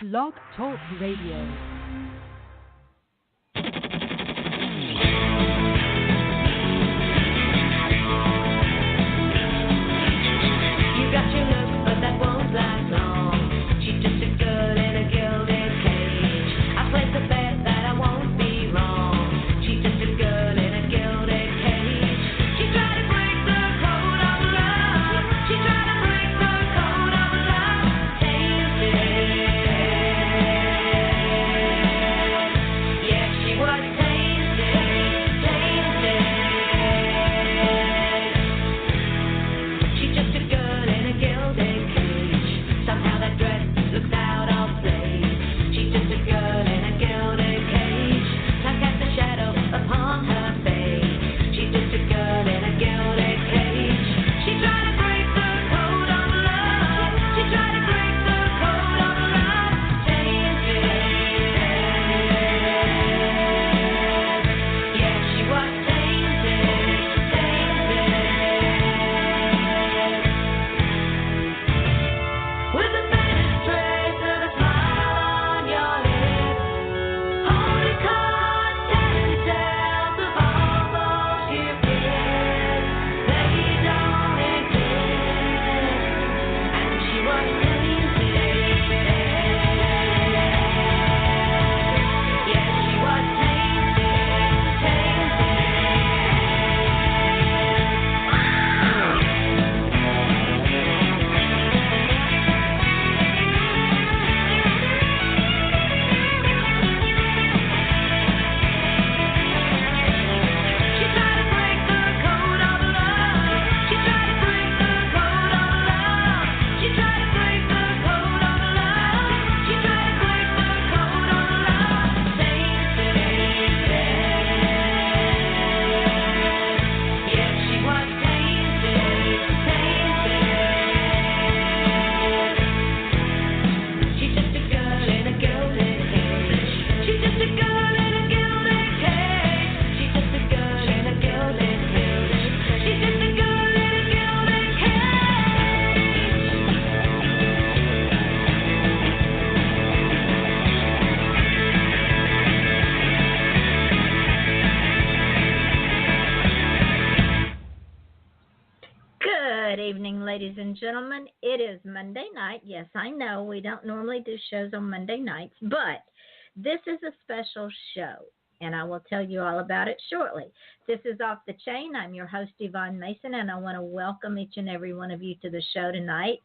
Blog Talk Radio. Ladies and gentlemen, it is Monday night. Yes, I know we don't normally do shows on Monday nights, but this is a special show, and I will tell you all about it shortly. This is Off the Chain. I'm your host, Yvonne Mason, and I want to welcome each and every one of you to the show tonight.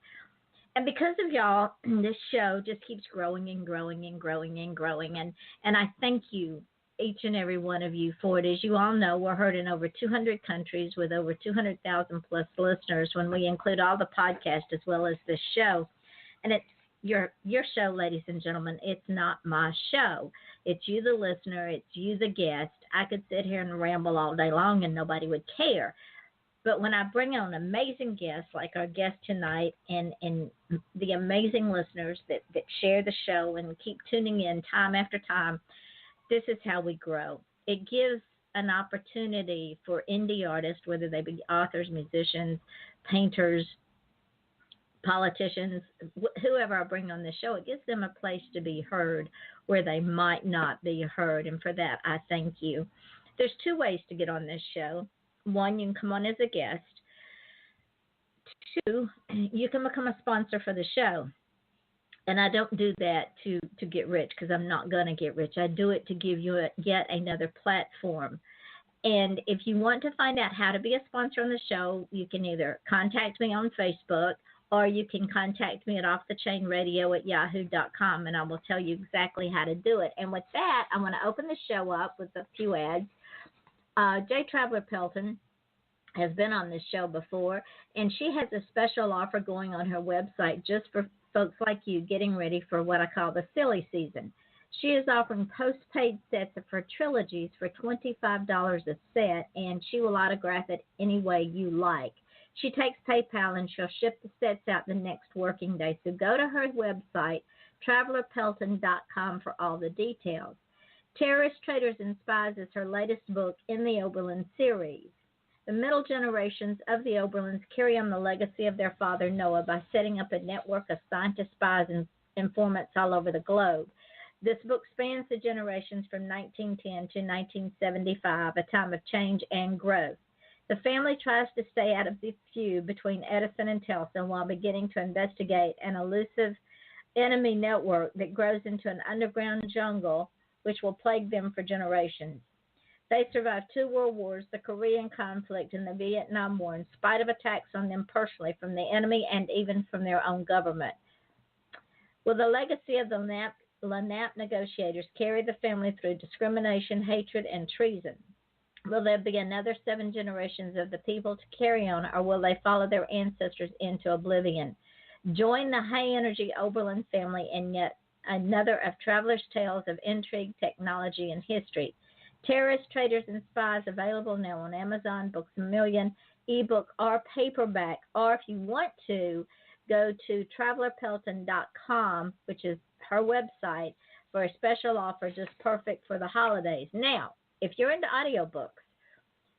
And because of y'all, this show just keeps growing and growing and growing and growing, and I thank you, each and every one of you, for it. As you all know, we're heard in over 200 countries with over 200,000 plus listeners when we include all the podcasts as well as this show. And it's your show, ladies and gentlemen. It's not my show. It's you, the listener. It's you, the guest. I could sit here and ramble all day long and nobody would care. But when I bring on amazing guests like our guest tonight and the amazing listeners that share the show and keep tuning in time after time, this is how we grow. It gives an opportunity for indie artists, whether they be authors, musicians, painters, politicians, whoever I bring on this show, it gives them a place to be heard where they might not be heard. And for that, I thank you. There's two ways to get on this show. One, you can come on as a guest. Two, you can become a sponsor for the show. And I don't do that to get rich, because I'm not going to get rich. I do it to give you yet another platform. And if you want to find out how to be a sponsor on the show, you can either contact me on Facebook or you can contact me at offthechainradio@yahoo.com, and I will tell you exactly how to do it. And with that, I want to open the show up with a few ads. J. Traveler Pelton has been on this show before, and she has a special offer going on her website just for folks like you getting ready for what I call the silly season. She is offering postpaid sets of her trilogies for $25 a set, and she will autograph it any way you like. She takes PayPal, and she'll ship the sets out the next working day. So go to her website, travelerpelton.com, for all the details. Terrorist, Traitors, and Spies is her latest book in the Oberlin series. The middle generations of the Oberlins carry on the legacy of their father, Noah, by setting up a network of scientist spies and informants all over the globe. This book spans the generations from 1910 to 1975, a time of change and growth. The family tries to stay out of the feud between Edison and Telson while beginning to investigate an elusive enemy network that grows into an underground jungle which will plague them for generations. They survived 2 world wars, the Korean conflict, and the Vietnam War, in spite of attacks on them personally from the enemy and even from their own government. Will the legacy of the Lenape negotiators carry the family through discrimination, hatred, and treason? Will there be another 7 generations of the people to carry on, or will they follow their ancestors into oblivion? Join the high-energy Oberlin family in yet another of travelers' tales of intrigue, technology, and history. Terrorists, Traitors, and Spies, available now on Amazon, Books A Million, ebook or paperback. Or if you want to, go to TravelerPelton.com, which is her website, for a special offer just perfect for the holidays. Now, if you're into audiobooks,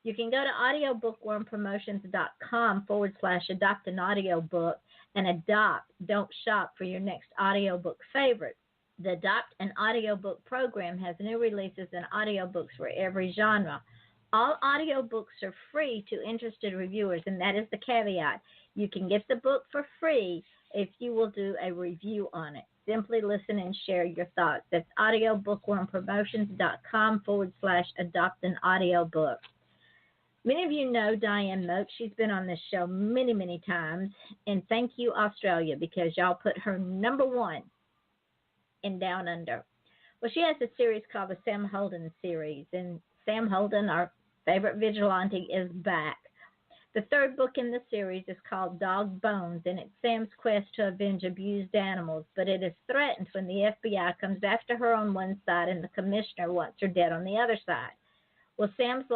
you can go to audiobookwormpromotions.com/adopt an audiobook and adopt, don't shop, for your next audiobook favorite. The Adopt an Audiobook program has new releases and audiobooks for every genre. All audiobooks are free to interested reviewers, and that is the caveat. You can get the book for free if you will do a review on it. Simply listen and share your thoughts. That's audiobookwormpromotions.com/adopt an audiobook. Many of you know Diane Moat. She's been on this show many, many times. And thank you, Australia, because y'all put her #1 in Down Under. Well, she has a series called the Sam Holden series. And Sam Holden, our favorite vigilante, is back. The 3rd book in the series is called Dog Bones, and it's Sam's quest to avenge abused animals. But it is threatened when the FBI comes after her on one side and the commissioner wants her dead on the other side. Will Sam's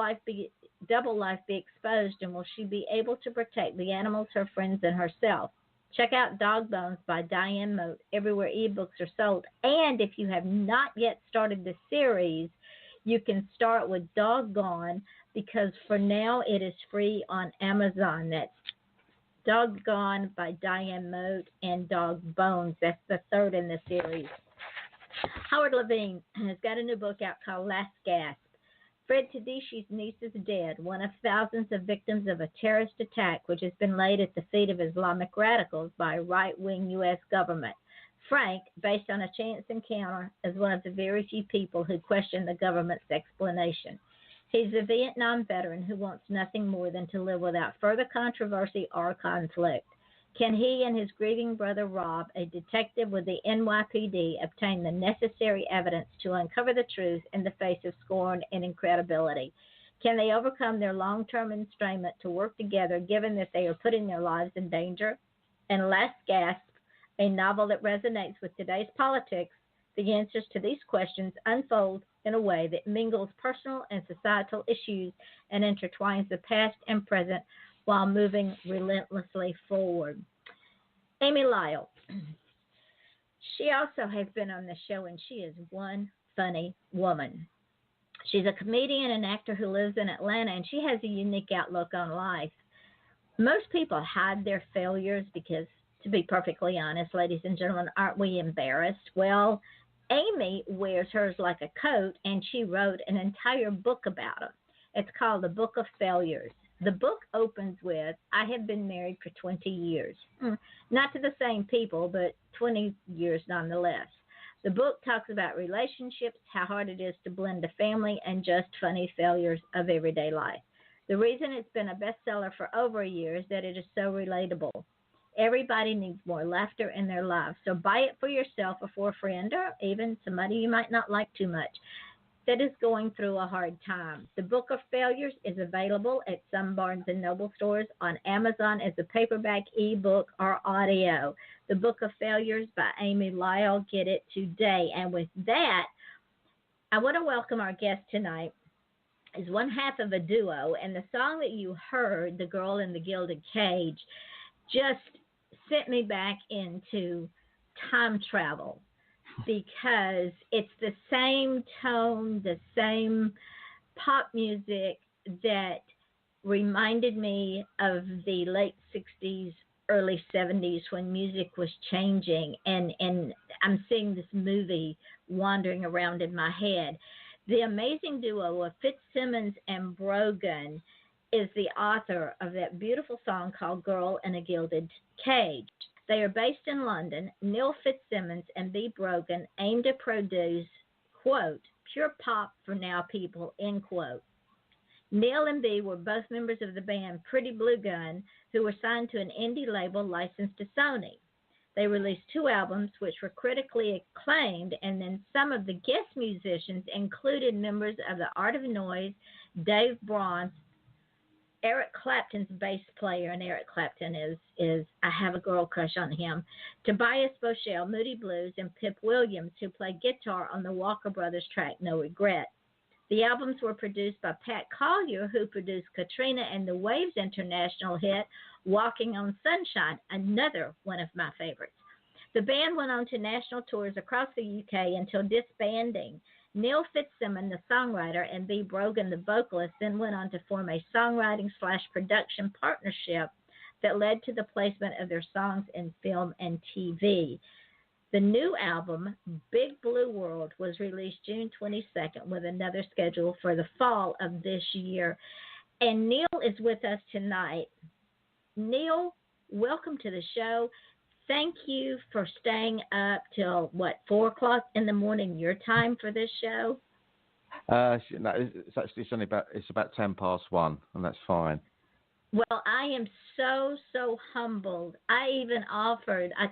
double life be exposed, and will she be able to protect the animals, her friends, and herself? Check out Dog Bones by Diane Moat everywhere ebooks are sold. And if you have not yet started the series, you can start with Doggone, because for now it is free on Amazon. That's Doggone by Diane Moat and Dog Bones. That's the 3rd in the series. Howard Levine has got a new book out called Last Gasp. Fred Tedeschi's niece is dead, one of thousands of victims of a terrorist attack which has been laid at the feet of Islamic radicals by a right-wing U.S. government. Frank, based on a chance encounter, is one of the very few people who question the government's explanation. He's a Vietnam veteran who wants nothing more than to live without further controversy or conflict. Can he and his grieving brother Rob, a detective with the NYPD, obtain the necessary evidence to uncover the truth in the face of scorn and incredibility? Can they overcome their long-term estrangement to work together, given that they are putting their lives in danger? And Last Gasp, a novel that resonates with today's politics, the answers to these questions unfold in a way that mingles personal and societal issues and intertwines the past and present while moving relentlessly forward. Amy Lyle. She also has been on the show, and she is one funny woman. She's a comedian and actor who lives in Atlanta, and she has a unique outlook on life. Most people hide their failures because, to be perfectly honest, ladies and gentlemen, aren't we embarrassed? Well, Amy wears hers like a coat, and she wrote an entire book about them. It's called The Book of Failures. The book opens with, I have been married for 20 years. Not to the same people, but 20 years nonetheless. The book talks about relationships, how hard it is to blend a family, and just funny failures of everyday life. The reason it's been a bestseller for over a year is that it is so relatable. Everybody needs more laughter in their lives. So buy it for yourself or for a friend, or even somebody you might not like too much that is going through a hard time. The Book of Failures is available at some Barnes & Noble stores, on Amazon as a paperback, ebook, or audio. The Book of Failures by Amy Lyle. Get it today. And with that, I want to welcome our guest tonight. Is one half of a duo, and the song that you heard, The Girl in the Gilded Cage, just sent me back into time travel, because it's the same tone, the same pop music that reminded me of the late 60s, early 70s, when music was changing. And I'm seeing this movie wandering around in my head. The amazing duo of Fitzsimon and Brogan is the author of that beautiful song called Girl in a Gilded Cage. They are based in London. Neil Fitzsimon and B. Brogan aim to produce, quote, pure pop for now people, end quote. Neil and B were both members of the band Pretty Blue Gun, who were signed to an indie label licensed to Sony. They released 2 albums, which were critically acclaimed, and then some of the guest musicians included members of the Art of Noise, Dave Bronze, Eric Clapton's bass player, and Eric Clapton is I have a girl crush on him, Tobias Boshell, Moody Blues, and Pip Williams, who played guitar on the Walker Brothers track No Regret. The albums were produced by Pat Collier, who produced Katrina and the Waves' international hit, Walking on Sunshine, another one of my favorites. The band went on to national tours across the UK until disbanding. Neil Fitzsimon, the songwriter, and B. Brogan, the vocalist, then went on to form a songwriting/production partnership that led to the placement of their songs in film and TV. The new album, Big Blue World, was released June 22nd with another schedule for the fall of this year. And Neil is with us tonight. Neil, welcome to the show. Thank you for staying up till, 4 o'clock in the morning your time for this show? No, it's about 1:10, and that's fine. Well, I am so humbled. I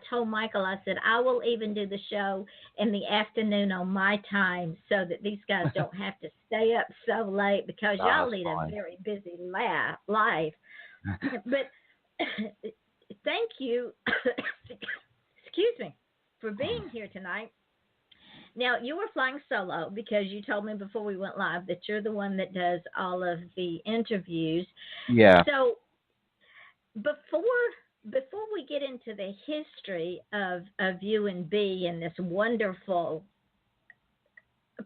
told Michael, I said, I will even do the show in the afternoon on my time so that these guys don't have to stay up so late because y'all lead a very busy life. But thank you, excuse me, for being here tonight. Now, you were flying solo because you told me before we went live that you're the one that does all of the interviews. Yeah. So before we get into the history of you and B and this wonderful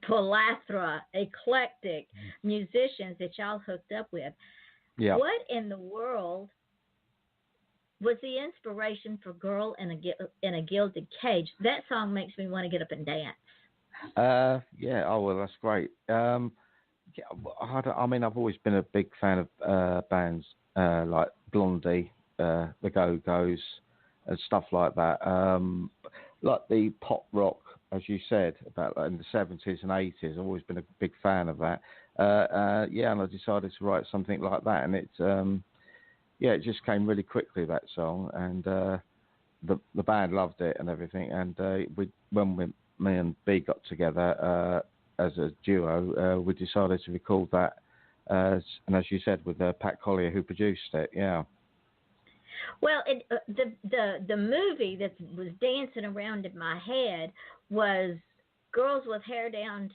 plethora, eclectic musicians that y'all hooked up with, what in the world was the inspiration for Girl in a Gilded Cage? That song makes me want to get up and dance. Yeah. Oh, well, that's great. I've always been a big fan of bands like Blondie, the Go-Go's, and stuff like that. Like the pop rock, as you said, about in the 70s and 80s. I've always been a big fan of that. And I decided to write something like that, and it just came really quickly, that song, and the band loved it and everything. And me and B got together as a duo, we decided to record that, and as you said, with Pat Collier, who produced it. Yeah. Well, the movie that was dancing around in my head was girls with hair down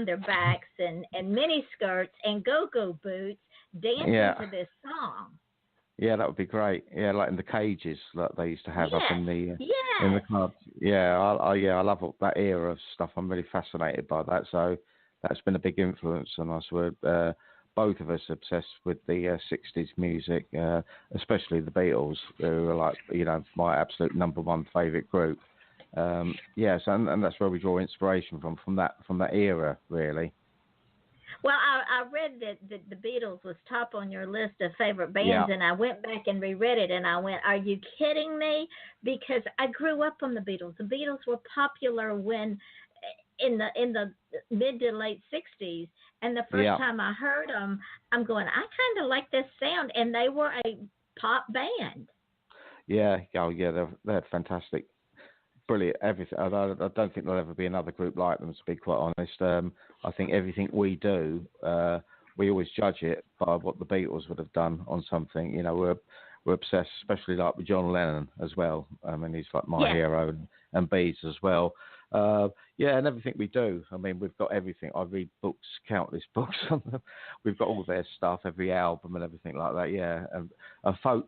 their backs and mini skirts and go-go boots dancing to this song. Yeah, that would be great. Yeah, like in the cages that they used to have up in the in the clubs. Yeah, I love that era of stuff. I'm really fascinated by that. So that's been a big influence on us. We're both of us obsessed with the 60s music, especially the Beatles, who are like my absolute number one favourite group. And that's where we draw inspiration from that era, really. Well, I read that the Beatles was top on your list of favorite bands, and I went back and reread it, and I went, "Are you kidding me?" Because I grew up on the Beatles. The Beatles were popular when in the mid to late '60s, and the first time I heard them, I'm going, I kind of like this sound, and they were a pop band. Yeah, they're fantastic. Brilliant, everything. I don't think there'll ever be another group like them, to be quite honest. I think everything we do, we always judge it by what the Beatles would have done on something. We're obsessed, especially like with John Lennon as well. I mean, he's like my hero, and Bees as well. And everything we do. I mean, we've got everything. I read books, countless books on them. We've got all their stuff, every album and everything like that. Yeah, and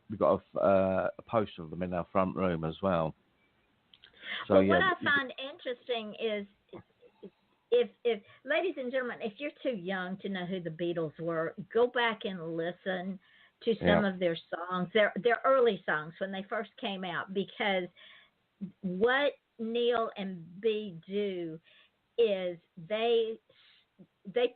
we've got a poster of them in our front room as well. So, what I find interesting is, if ladies and gentlemen, if you're too young to know who the Beatles were, go back and listen to some of their songs, their early songs when they first came out, because what Neil and B do is they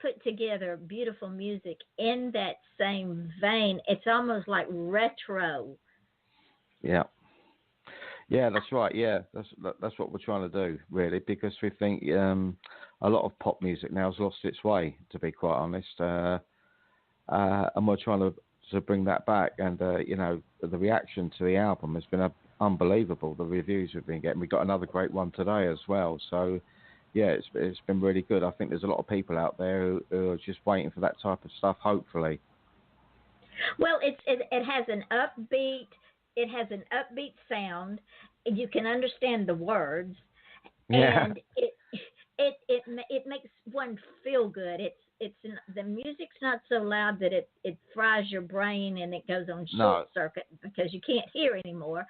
put together beautiful music in that same vein. It's almost like retro. Yeah. Yeah, that's right. Yeah, that's what we're trying to do, really, because we think a lot of pop music now has lost its way, to be quite honest, and we're trying to bring that back. And the reaction to the album has been unbelievable. The reviews we've been getting. We got another great one today as well. So, yeah, it's been really good. I think there's a lot of people out there who are just waiting for that type of stuff. Hopefully. Well, it has an upbeat. It has an upbeat sound. You can understand the words, Yeah. and it makes one feel good. The music's not so loud that it fries your brain and it goes on short circuit because you can't hear anymore,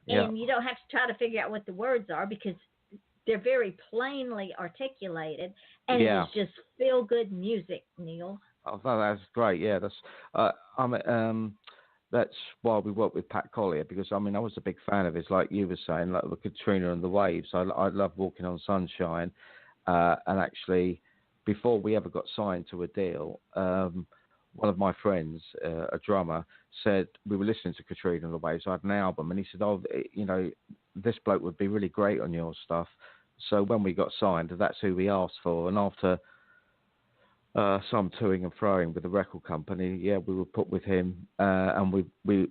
and you don't have to try to figure out what the words are because they're very plainly articulated, and it's just feel good music, Neil. Oh, that's great. Yeah, that's why we work with Pat Collier, because I was a big fan of his, like you were saying, like the Katrina and the Waves. I love Walking on Sunshine, and actually, before we ever got signed to a deal, one of my friends, a drummer, said we were listening to Katrina and the Waves. I had an album, and he said, "Oh, this bloke would be really great on your stuff." So when we got signed, that's who we asked for, and after some toing and froing with the record company, we were put with him, and we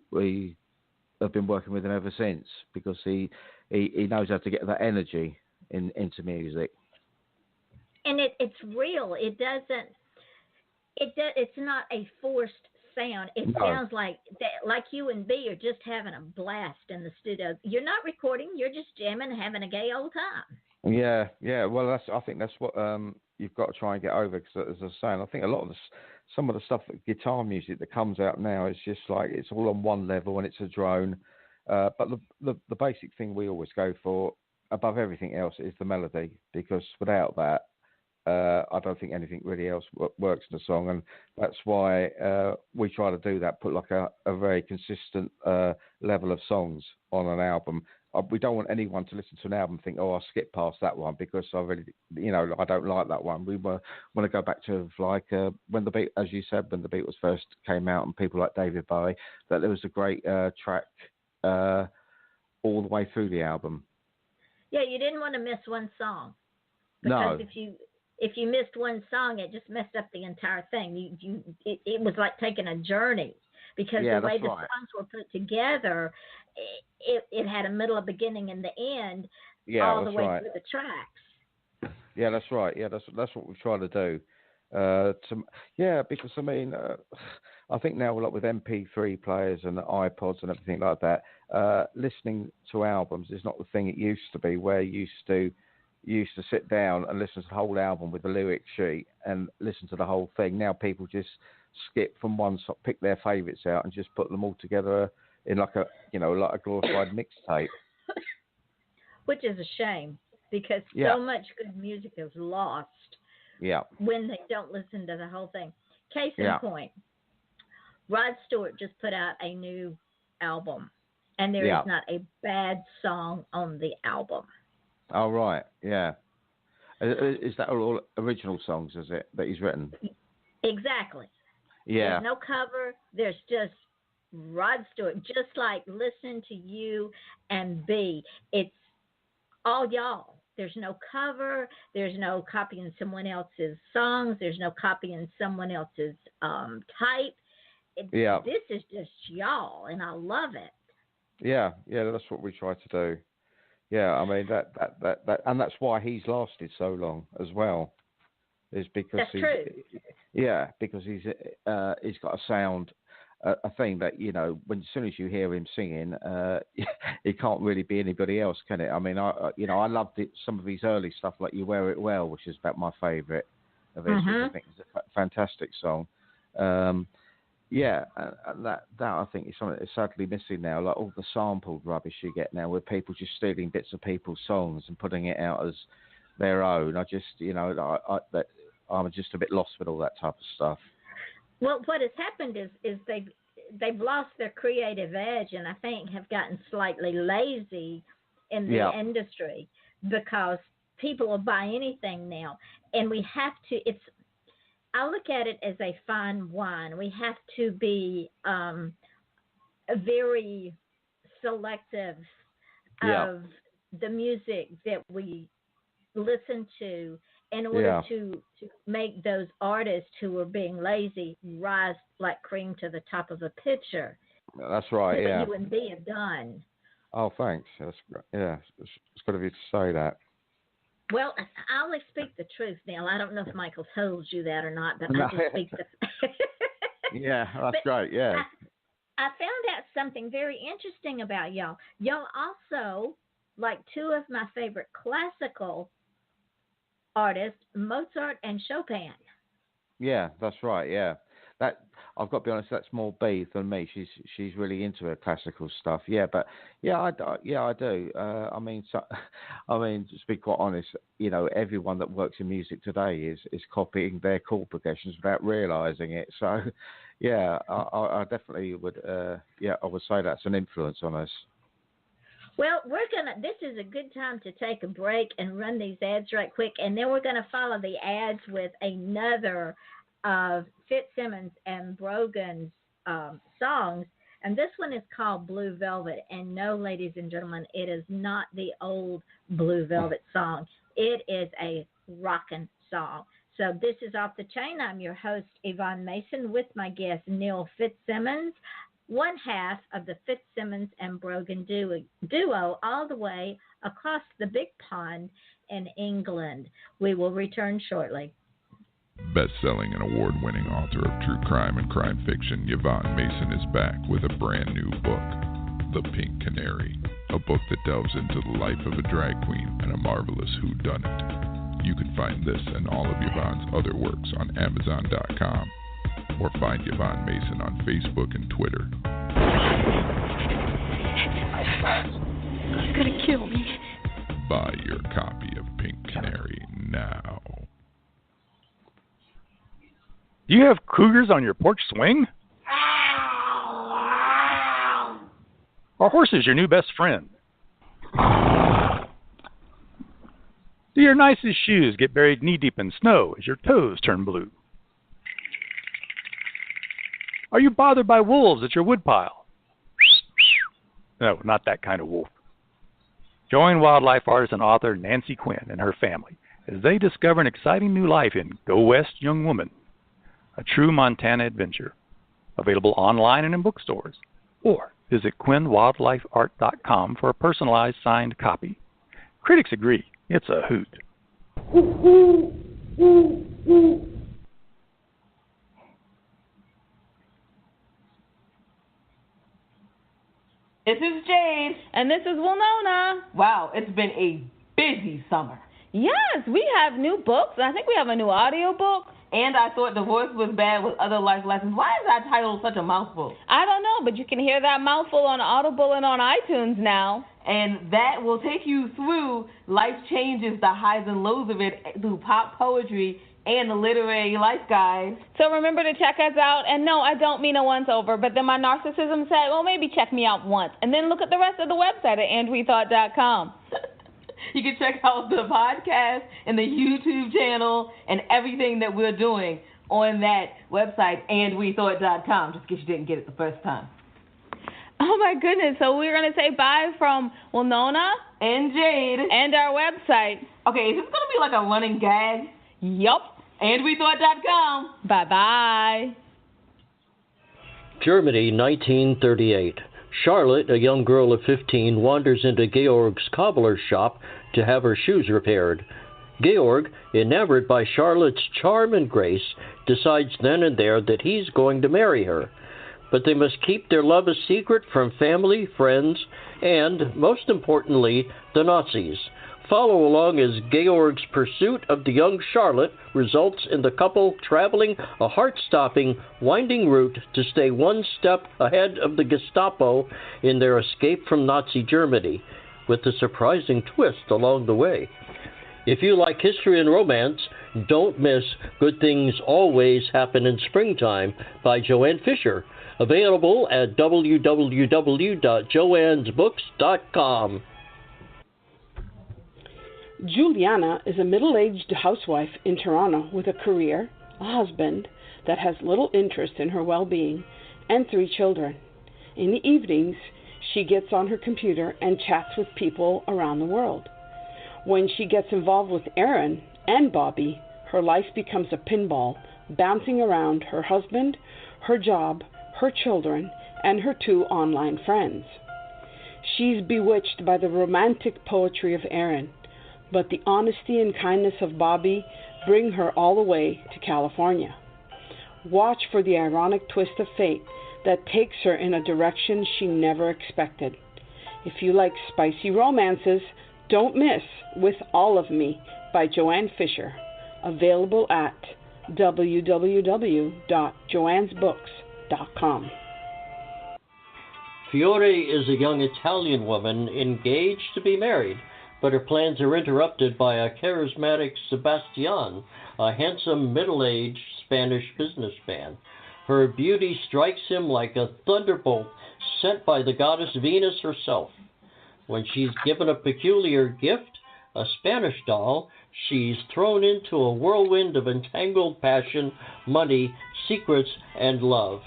have been working with him ever since, because he knows how to get that energy into music. And it's real. It's not a forced sound. It sounds like that, like you and B are just having a blast in the studio. You're not recording. You're just jamming, having a gay old time. Yeah. Well, I think that's what you've got to try and get over. Because as I was saying, I think a lot of some of the stuff, guitar music that comes out now, is just like it's all on one level and it's a drone. But the basic thing we always go for above everything else is the melody, because without that, I don't think anything really else works in the song, and that's why we try to do that. Put like a very consistent level of songs on an album. We don't want anyone to listen to an album and think, "Oh, I'll skip past that one because I really, I don't like that one." We want to go back to like when the Beatles, as you said, when the Beatles first came out, and people like David Bowie, that there was a great track all the way through the album. Yeah, you didn't want to miss one song, because if you missed one song, it just messed up the entire thing. It was like taking a journey, because the way the songs were put together, it had a middle, a beginning, and the end, all the way through the tracks. Yeah, that's right. Yeah, that's what we're trying to do. Because I think now, like with MP3 players and iPods and everything like that, listening to albums is not the thing it used to be, where you used to sit down and listen to the whole album with the lyric sheet and listen to the whole thing. Now people just skip from one song, pick their favourites out, and just put them all together in like a glorified mixtape. Which is a shame, because so much good music is lost when they don't listen to the whole thing. Case in point, Rod Stewart just put out a new album, and there is not a bad song on the album. Oh, right, yeah. Is that all original songs, is it, that he's written? Exactly. Yeah. There's no cover. There's just Rod Stewart, just like Listen to You and B. It's all y'all. There's no cover. There's no copying someone else's songs. There's no copying someone else's type. This is just y'all, and I love it. Yeah, that's what we try to do. Yeah, I mean that, and that's why he's lasted so long as well, is because that's true. Yeah, because he's got a sound, a thing that when as soon as you hear him singing, it can't really be anybody else, can it? I mean, I loved some of his early stuff, like You Wear It Well, which is about my favourite of his. I think it's a fantastic song. And that I think is something that's sadly missing now. Like all the sampled rubbish you get now, where people just stealing bits of people's songs and putting it out as their own. I just, I'm just a bit lost with all that type of stuff. Well, what has happened is they've lost their creative edge, and I think have gotten slightly lazy in the industry, because people will buy anything now, and we have to. I look at it as a fine wine. We have to be very selective of the music that we listen to in order to make those artists who are being lazy rise like cream to the top of a pitcher. That's right. You and me have done. Oh, thanks. That's it's good of you to say that. Well, I'll speak the truth, Neil. I don't know if Michael told you that or not, but I just speak the. Yeah, that's great. Yeah. I found out something very interesting about y'all. Y'all also like two of my favorite classical artists, Mozart and Chopin. Yeah, that's right. Yeah, that I've got to be honest. That's more B than me. She's really into her classical stuff. Yeah, but I do. I mean, to be quite honest, everyone that works in music today is copying their chord progressions without realizing it. So, yeah, I definitely would. I would say that's an influence on us. Well, this is a good time to take a break and run these ads right quick, and then we're going to follow the ads with another of Fitzsimon and Brogan's songs, and this one is called Blue Velvet. And no, ladies and gentlemen, it is not the old Blue Velvet song. It is a rockin' song. So this is Off the Chain. I'm your host, Yvonne Mason, with my guest, Neil Fitzsimons, one half of the Fitzsimons and Brogan duo, all the way across the big pond in England. We will return shortly. Best-selling and award-winning author of true crime and crime fiction, Yvonne Mason is back with a brand new book, The Pink Canary, a book that delves into the life of a drag queen and a marvelous whodunit. You can find this and all of Yvonne's other works on Amazon.com. Or find Yvonne Mason on Facebook and Twitter. It's gonna kill me. Buy your copy of Pink Canary now. Do you have cougars on your porch swing? Are horses your new best friend? Do your nicest shoes get buried knee-deep in snow as your toes turn blue? Are you bothered by wolves at your woodpile? No, not that kind of wolf. Join wildlife artist and author Nancy Quinn and her family as they discover an exciting new life in Go West, Young Woman, a true Montana adventure. Available online and in bookstores. Or visit QuinnWildlifeArt.com for a personalized signed copy. Critics agree, it's a hoot. This is Jade. And this is Winona. Wow, it's been a busy summer. Yes, we have new books. I think we have a new audio book. And I thought Divorce Was Bad with Other Life Lessons. Why is that title such a mouthful? I don't know, but you can hear that mouthful on Audible and on iTunes now. And that will take you through life changes, the highs and lows of it, through pop poetry and the literary life guide. So remember to check us out. And no, I don't mean a once over, but then my narcissism said, well, maybe check me out once. And then look at the rest of the website at andwethought.com. You can check out the podcast and the YouTube channel and everything that we're doing on that website, andwethought.com, just in case you didn't get it the first time. Oh, my goodness. So we're going to say bye from Winona and Jade and our website. Okay, is this going to be like a running gag? Yup. andwethought.com. Bye-bye. Germany, 1938. Charlotte, a young girl of 15, wanders into Georg's cobbler's shop to have her shoes repaired. Georg, enamored by Charlotte's charm and grace, decides then and there that he's going to marry her. But they must keep their love a secret from family, friends, and, most importantly, the Nazis. Follow along as Georg's pursuit of the young Charlotte results in the couple traveling a heart-stopping, winding route to stay one step ahead of the Gestapo in their escape from Nazi Germany, with a surprising twist along the way. If you like history and romance, don't miss Good Things Always Happen in Springtime by Joanne Fisher, available at www.joannesbooks.com. Juliana is a middle-aged housewife in Toronto with a career, a husband that has little interest in her well-being, and 3 children. In the evenings, she gets on her computer and chats with people around the world. When she gets involved with Aaron and Bobby, her life becomes a pinball, bouncing around her husband, her job, her children, and her 2 online friends. She's bewitched by the romantic poetry of Aaron, but the honesty and kindness of Bobby bring her all the way to California. Watch for the ironic twist of fate that takes her in a direction she never expected. If you like spicy romances, don't miss With All of Me by Joanne Fisher, available at www.joannesbooks.com. Fiore is a young Italian woman engaged to be married, but her plans are interrupted by a charismatic Sebastian, a handsome middle-aged Spanish businessman. Her beauty strikes him like a thunderbolt sent by the goddess Venus herself. When she's given a peculiar gift, a Spanish doll, she's thrown into a whirlwind of entangled passion, money, secrets, and love.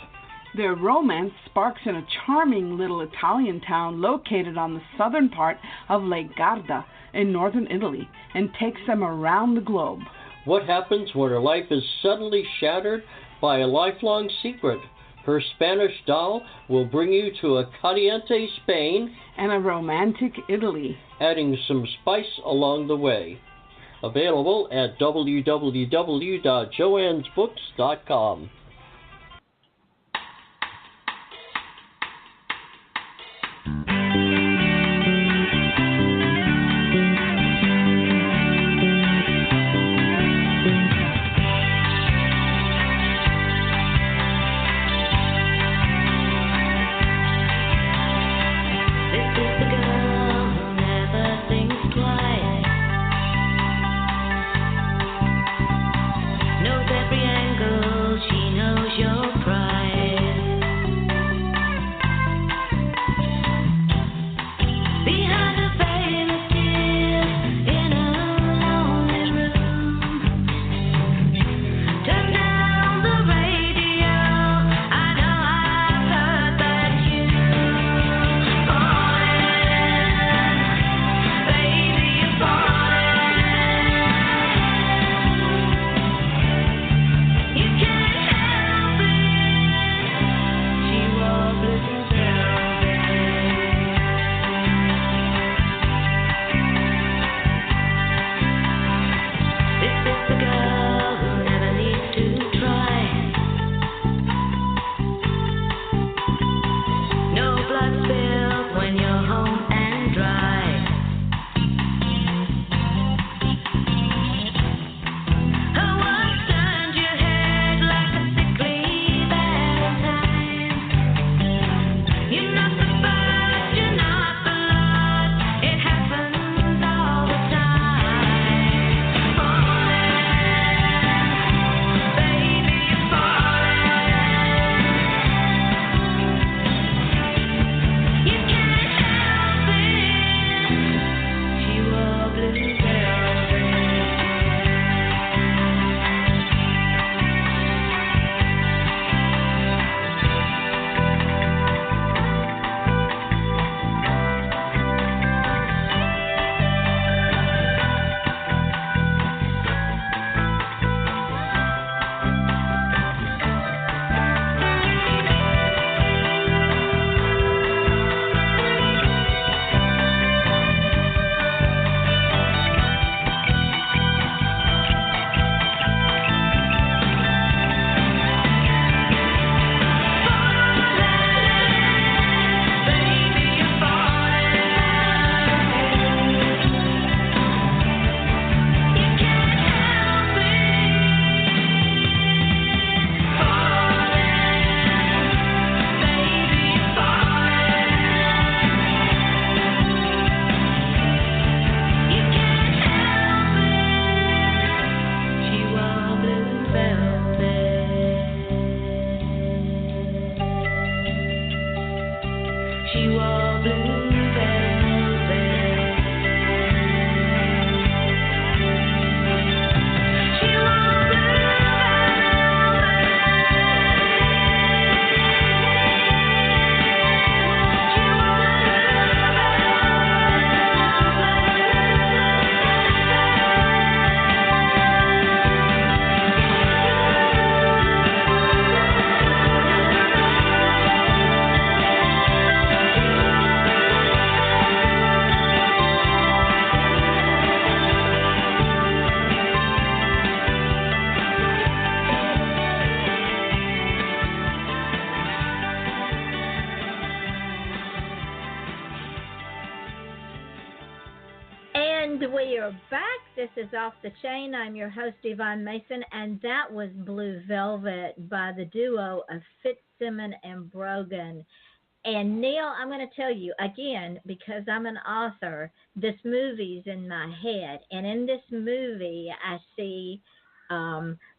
Their romance sparks in a charming little Italian town located on the southern part of Lake Garda in northern Italy and takes them around the globe. What happens when her life is suddenly shattered by a lifelong secret? Her Spanish doll will bring you to a caliente Spain and a romantic Italy, adding some spice along the way. Available at www.joannesbooks.com. Knows every angle, she are back. This is Off the Chain. I'm your host, Yvonne Mason, and that was Blue Velvet by the duo of Fitzsimon and Brogan. And Neil, I'm going to tell you again, because I'm an author, this movie's in my head. And in this movie, I see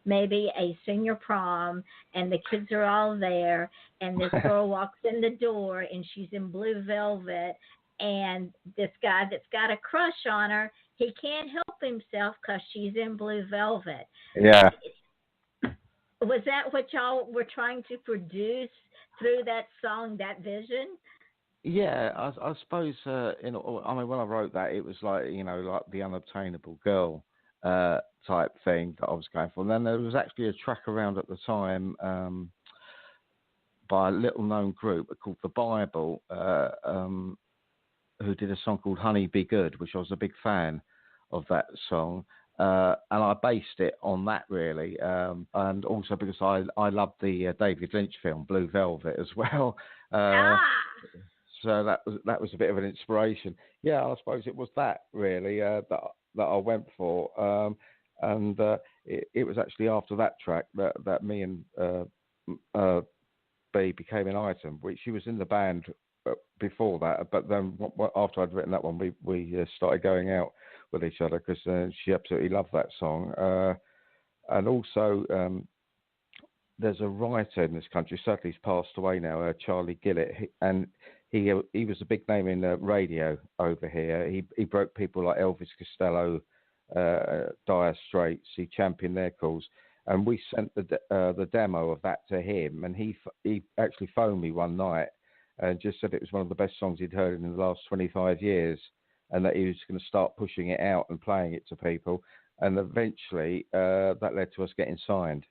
maybe a senior prom, and the kids are all there, and this girl walks in the door, and she's in blue velvet, and this guy that's got a crush on her, he can't help himself because she's in blue velvet. Yeah. Was that what y'all were trying to produce through that song, that vision? Yeah, I suppose, I mean, when I wrote that, it was like, like the unobtainable girl type thing that I was going for. And then there was actually a track around at the time by a little known group called The Bible, who did a song called Honey Be Good, which I was a big fan of that song. And I based it on that, really. And also because I loved the David Lynch film, Blue Velvet, as well. So that was a bit of an inspiration. Yeah, I suppose it was that, really, that I went for. And it was actually after that track that me and B became an item, which she was in the band before that, but then after I'd written that one, we started going out with each other because she absolutely loved that song. And also, there's a writer in this country, sadly he's passed away now, Charlie Gillett, and he was a big name in radio over here. He broke people like Elvis Costello, Dire Straits. He championed their cause. And we sent the demo of that to him, and he actually phoned me one night and just said it was one of the best songs he'd heard in the last 25 years, and that he was going to start pushing it out and playing it to people. And eventually, that led to us getting signed.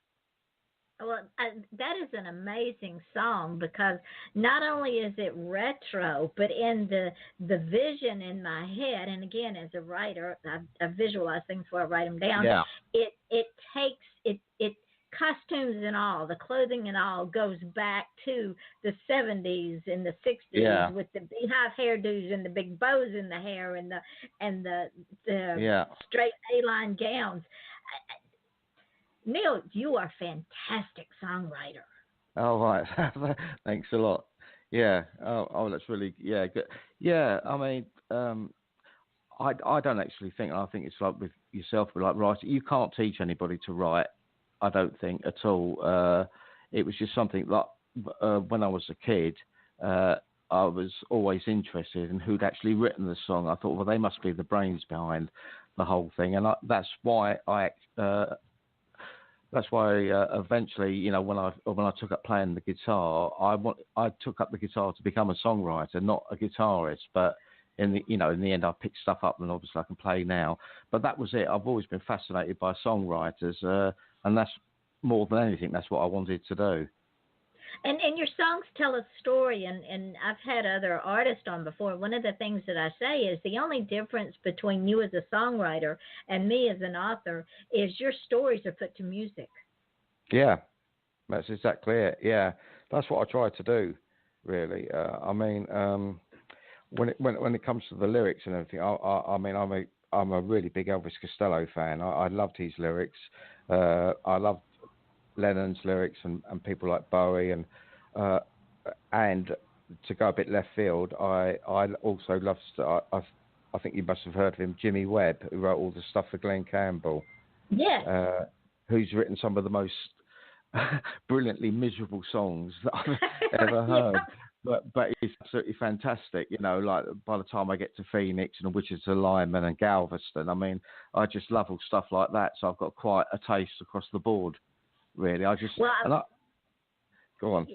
Well, that is an amazing song because not only is it retro, but in the vision in my head, and again, as a writer, I visualize things before I write them down. Yeah. It takes it costumes and all, the clothing and all goes back to the 70s and the 60s with the beehive hairdos and the big bows in the hair and the straight A-line gowns. Neil, you are a fantastic songwriter. Oh, right. Thanks a lot. Yeah. Oh, that's really, good. Yeah, I mean, I don't actually think, I think it's like with yourself, but like writing, you can't teach anybody to write, I don't think at all. It was just something that when I was a kid, I was always interested in who'd actually written the song. I thought, well, they must be the brains behind the whole thing. And that's why eventually, when I took up playing the guitar, I took up the guitar to become a songwriter, not a guitarist. But in the end, I picked stuff up, and obviously I can play now. But that was it. I've always been fascinated by songwriters, and that's more than anything. That's what I wanted to do. And your songs tell a story, and I've had other artists on before. One of the things that I say is the only difference between you as a songwriter and me as an author is your stories are put to music. Yeah, that's exactly it. Yeah, that's what I try to do, really. I mean, when it comes to the lyrics and everything, I'm a really big Elvis Costello fan. I loved his lyrics. I loved Lennon's lyrics and people like Bowie and to go a bit left field, I also love. I think you must have heard of him, Jimmy Webb, who wrote all the stuff for Glenn Campbell. Yeah. Who's written some of the most brilliantly miserable songs that I've ever heard. But it's absolutely fantastic, like by the time I get to Phoenix and Wichita Lineman and Galveston, I mean, I just love all stuff like that. So I've got quite a taste across the board, really. Go on.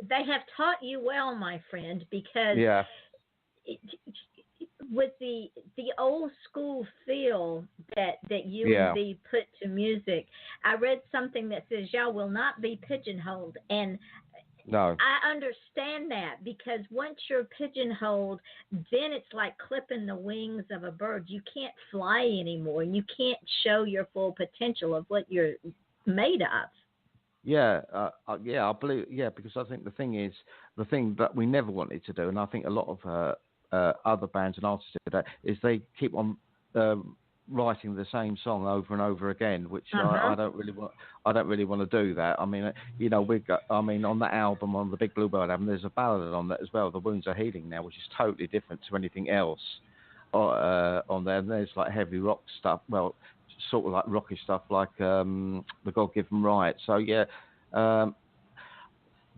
They have taught you well, my friend, because with the old school feel that you and me put to music, I read something that says y'all will not be pigeonholed, and no, I understand that, because once you're pigeonholed, then it's like clipping the wings of a bird. You can't fly anymore, and you can't show your full potential of what you're made of. Yeah, I believe. Yeah, because I think the thing that we never wanted to do, and I think a lot of other bands and artists do that, is they keep on writing the same song over and over again, which I don't really want. I don't really want to do that. I mean, we've got. I mean, on that album, on the Big Bluebird album, there's a ballad on that as well. The Wounds Are Healing Now, which is totally different to anything else on there. And there's like heavy rock stuff. Well, sort of like rocky stuff, like the God Given Right. So yeah.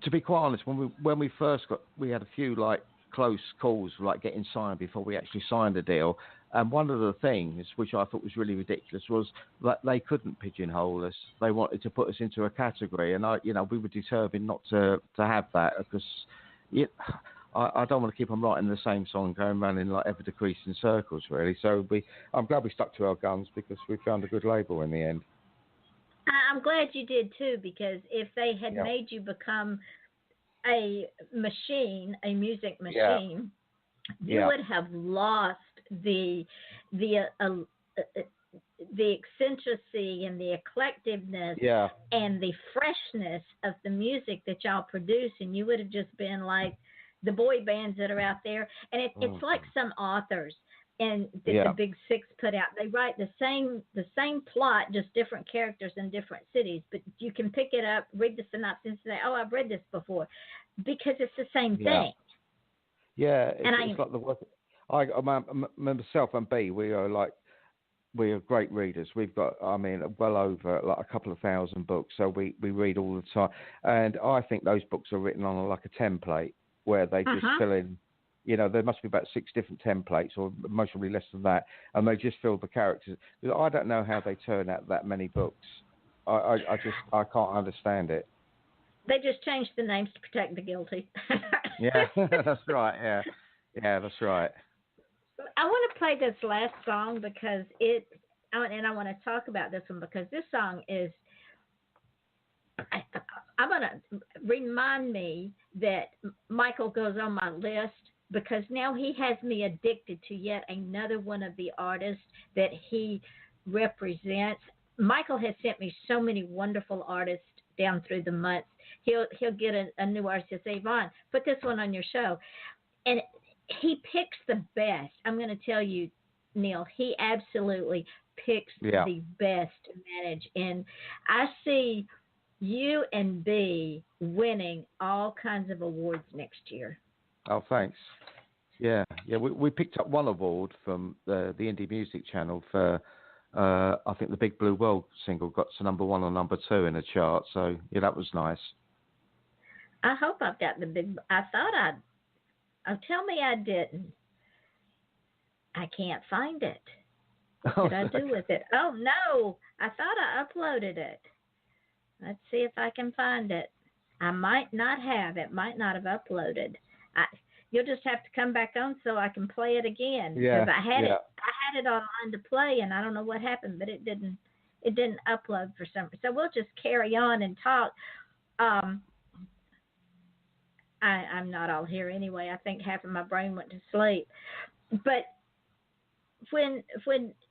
To be quite honest, when we first we had a few like close calls, like getting signed before we actually signed a deal. And one of the things which I thought was really ridiculous was that they couldn't pigeonhole us. They wanted to put us into a category, and we were determined not to have that because I don't want to keep on writing the same song going around in like ever decreasing circles, really. So I'm glad we stuck to our guns because we found a good label in the end. I'm glad you did too, because if they had made you become a machine, a music machine, you would have lost the eccentricity and the eclecticness and the freshness of the music that y'all produce, and you would have just been like the boy bands that are out there. And it's like some authors and the Big Six put out. They write the same plot, just different characters in different cities. But you can pick it up, read the synopsis, and say, "Oh, I've read this before," because it's the same thing. Yeah, it's like the work. Myself and B, we are great readers. We've got, well over like a couple of thousand books, so we read all the time. And I think those books are written on like a template where they just fill in. There must be about 6 different templates, or most probably less than that, and they just fill the characters. I don't know how they turn out that many books. I can't understand it. They just changed the names to protect the guilty. Yeah, that's right. Yeah, that's right. I want to play this last song because I want to talk about this one because this song is. I'm going to remind me that Michael goes on my list because now he has me addicted to yet another one of the artists that he represents. Michael has sent me so many wonderful artists down through the months. He'll get a new artist and say, "Vaughn, put this one on your show." And he picks the best. I'm going to tell you, Neil, he absolutely picks the best to manage. And I see you and B winning all kinds of awards next year. Oh, thanks. Yeah. We picked up one award from the Indie Music Channel for, I think the Big Blue World single got to number 1 or number 2 in the chart. So yeah, that was nice. I hope I've got the big. I thought I'd. Oh, tell me I didn't. I can't find it. What did I do with it? Oh no! I thought I uploaded it. Let's see if I can find it. I might not have. It might not have uploaded. You'll just have to come back on so I can play it again. Because I had it online to play, and I don't know what happened, but it didn't upload for some reason. So we'll just carry on and talk. I'm not all here anyway. I think half of my brain went to sleep. But when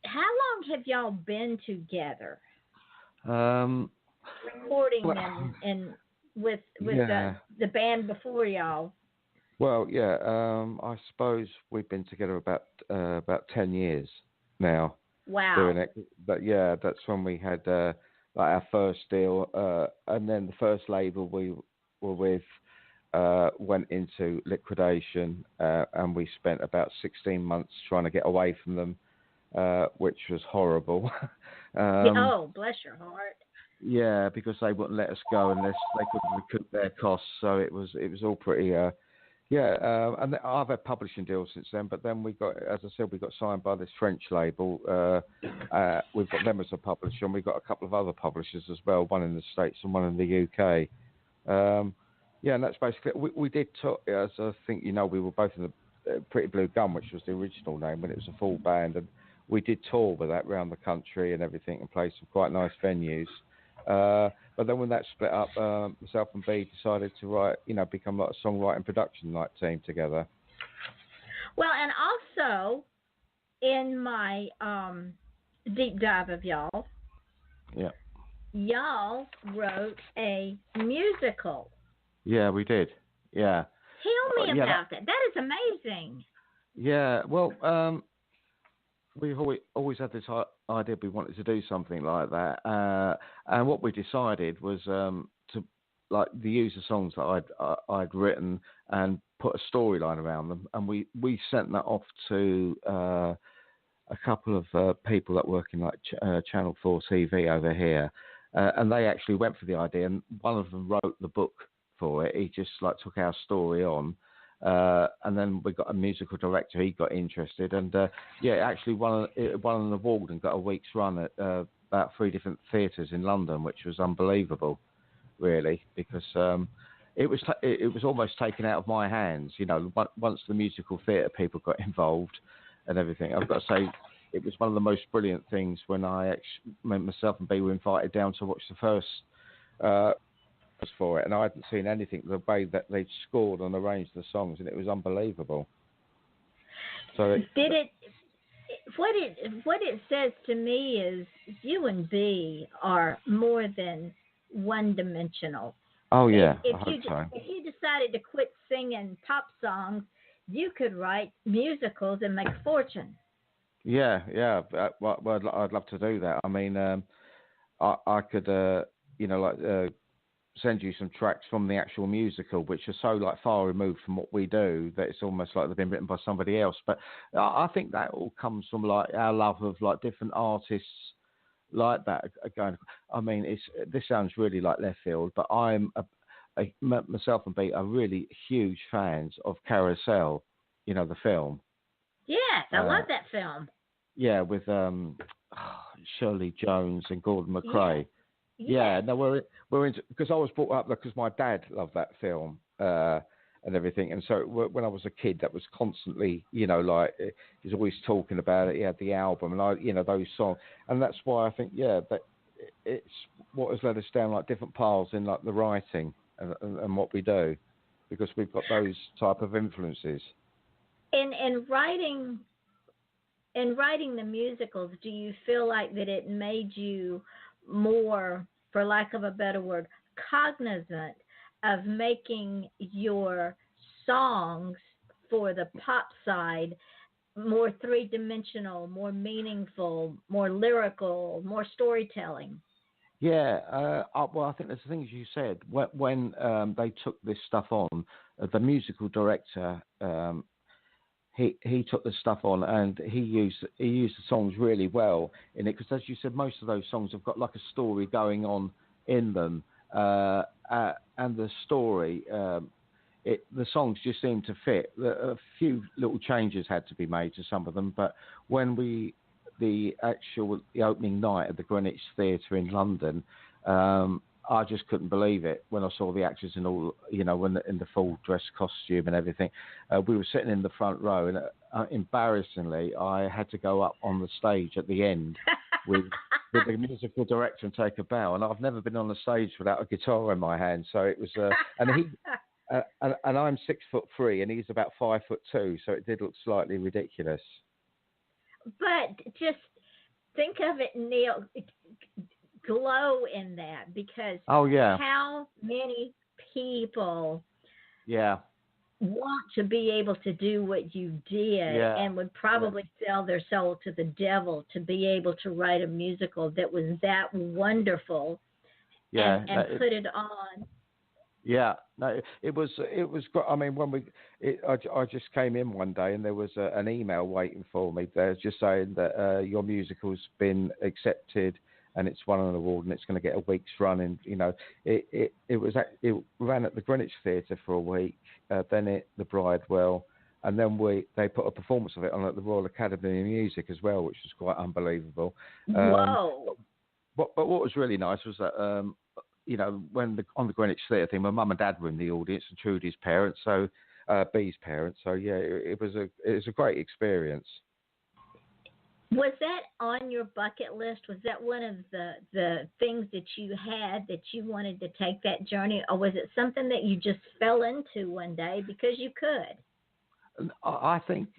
how long have y'all been together? Recording and with the band before y'all. Well, I suppose we've been together about 10 years now. Wow. Doing it, but that's when we had our first deal, and then the first label we were with went into liquidation, and we spent about 16 months trying to get away from them, which was horrible. Oh, bless your heart. Yeah, because they wouldn't let us go unless they couldn't recoup their costs. So it was all pretty. And I've had publishing deals since then, but then we got signed by this French label. We've got them as a publisher, and we've got a couple of other publishers as well, one in the States and one in the UK. And that's basically it. We did talk, as I think we were both in the Pretty Blue Gun, which was the original name when it was a full band, and we did tour with that around the country and everything and play some quite nice venues. But then when that split up, myself and B decided to become like a songwriting production team together. Well, and also in my deep dive of y'all, y'all wrote a musical. Yeah, we did. Yeah. Tell me about that. That is amazing. Yeah. Well, we've always had this idea we wanted to do something like that, and what we decided was to use the songs that I'd written and put a storyline around them, and we sent that off to a couple of people that work in Channel 4 TV over here, and they actually went for the idea, and one of them wrote the book for it. He just took our story on. And then we got a musical director. He got interested, and actually won an award and got a week's run at about 3 different theatres in London, which was unbelievable, really, because it was almost taken out of my hands. Once the musical theatre people got involved and everything, I've got to say, it was one of the most brilliant things when myself and B were invited down to watch the first. For it, and I hadn't seen anything the way that they'd scored and arranged the songs, and it was unbelievable. So what it says to me is you and B are more than one-dimensional. Oh yeah, If you decided to quit singing pop songs, you could write musicals and make a fortune. Yeah. Well, I'd love to do that. I mean, I could, send you some tracks from the actual musical, which are so far removed from what we do that it's almost like they've been written by somebody else. But I think that all comes from our love of different artists like that going. I mean, this sounds really like left field, but I'm myself and Pete are really huge fans of Carousel, the film. Yes, I love that film. Yeah, with Shirley Jones and Gordon McRae. Yeah. Yeah, no, we're into, because I was brought up because my dad loved that film and everything, and so when I was a kid, that was constantly, he's always talking about it. He had the album and those songs, and that's why I think that it's what has led us down different paths in the writing and what we do, because we've got those type of influences. In writing the musicals, do you feel like that it made you more, for lack of a better word, cognizant of making your songs for the pop side more three-dimensional, more meaningful, more lyrical, more storytelling? Yeah, well, I think there's the things you said. When they took this stuff on, the musical director, he took the stuff on and he used the songs really well in it, because as you said, most of those songs have got a story going on in them, and the story, the songs just seem to fit. A few little changes had to be made to some of them, but when the opening night at the Greenwich Theatre in London, I just couldn't believe it when I saw the actors in all, in the full dress costume and everything. We were sitting in the front row, and embarrassingly, I had to go up on the stage at the end with the musical director and take a bow. And I've never been on the stage without a guitar in my hand. So it was, and I'm 6'3" and he's about 5'2", so it did look slightly ridiculous. But just think of it, Neil. Glow in that, because how many people want to be able to do what you did and would probably sell their soul to the devil to be able to write a musical that was that wonderful and put it on. Yeah, no, it was. I mean, I just came in one day and there was an email waiting for me there, just saying that your musical's been accepted and it's won an award and it's going to get a week's run. And it ran at the Greenwich Theatre for a week, then the Bridewell, and then they put a performance of it on at the Royal Academy of Music as well, which was quite unbelievable. Whoa! But what was really nice was that when on the Greenwich Theatre thing, my mum and dad were in the audience, and Trudy's parents, so B's parents. So yeah, it was a great experience. Was that on your bucket list? Was that one of the things that you had that you wanted to take that journey, or was it something that you just fell into one day because you could? I think,